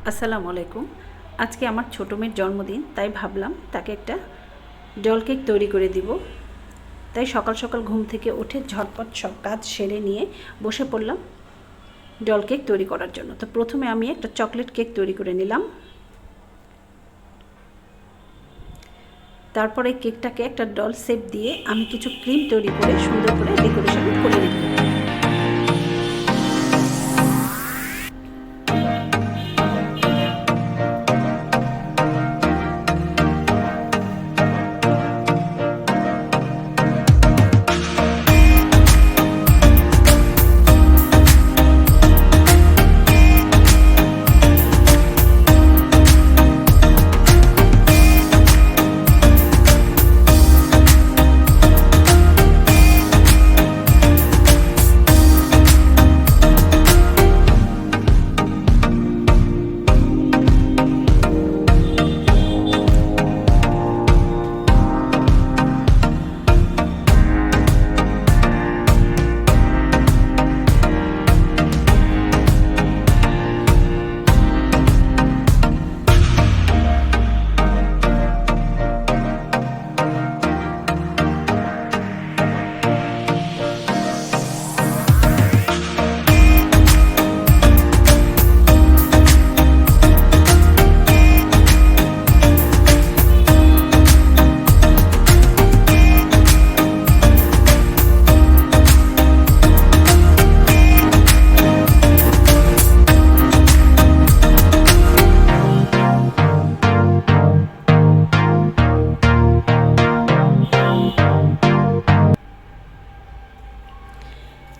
আসসালামু আলাইকুম। আজকে আমার ছোটো মেয়ের জন্মদিন, তাই ভাবলাম তাকে একটা ডল কেক তৈরি করে দিব। তাই সকাল সকাল ঘুম থেকে উঠে ঝটপট সব কাজ সেরে নিয়ে বসে পড়লাম ডল কেক তৈরি করার জন্য। তো প্রথমে আমি একটা চকলেট কেক তৈরি করে নিলাম। তারপরে কেকটাকে একটা ডল শেপ দিয়ে আমি কিছু ক্রিম তৈরি করে সুন্দর করে ডেকোরেশন করে নিব।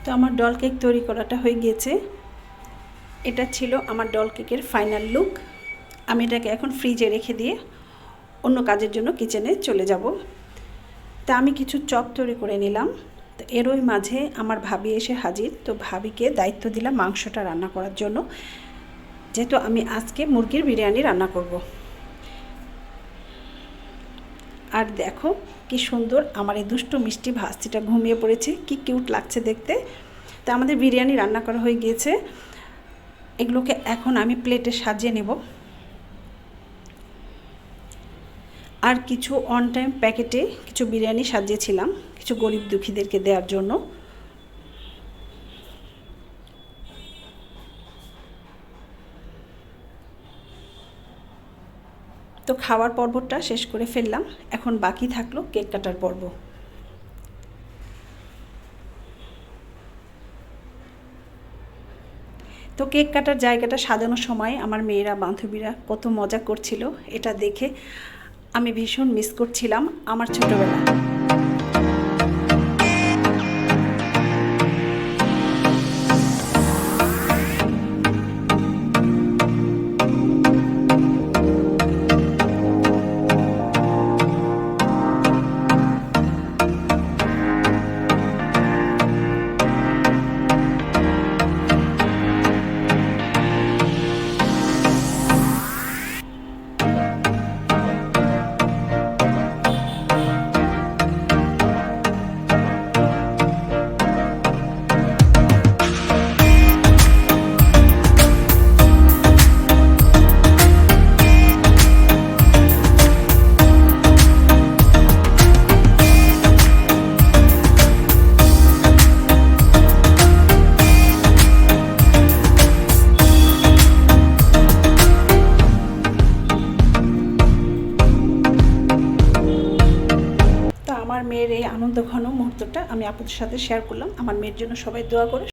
তো আমার ডল কেক তৈরি করাটা হয়ে গিয়েছে। এটা ছিল আমার ডল কেকের ফাইনাল লুক। আমি এটাকে এখন ফ্রিজে রেখে দিয়ে অন্য কাজের জন্য কিচেনে চলে যাব। তা আমি কিছু চপ তৈরি করে নিলাম। তো এরই মাঝে আমার ভাবি এসে হাজির। তো ভাবিকে দায়িত্ব দিলাম মাংসটা রান্না করার জন্য, যেহেতু আমি আজকে মুরগির বিরিয়ানি রান্না করব। আর দেখো কি সুন্দর আমার এই দুষ্টু মিষ্টি ভাস্তিটা ঘুমিয়ে পড়েছে, কি কিউট লাগছে দেখতে। তো আমাদের বিরিয়ানি রান্না করা হয়ে গিয়েছে। এগুলোকে এখন আমি প্লেটে সাজিয়ে নেব। আর কিছু অন টাইম প্যাকেটে কিছু বিরিয়ানি সাজিয়েছিলাম কিছু গরিব দুঃখীদেরকে দেওয়ার জন্য। তো খাওয়ার পর্বটা শেষ করে ফেললাম, এখন বাকি থাকলো কেক কাটার পর্ব। তো কেক কাটার জায়গাটা সাজানোর সময় আমার মেয়েরা বান্ধবীরা কত মজা করছিল, এটা দেখে আমি ভীষণ মিস করছিলাম আমার ছোটোবেলা। আমার মেয়ের এই আনন্দঘন মুহূর্তটা আমি আপনাদের সাথে শেয়ার করলাম। আমার মেয়ের জন্য সবাই দোয়া করে।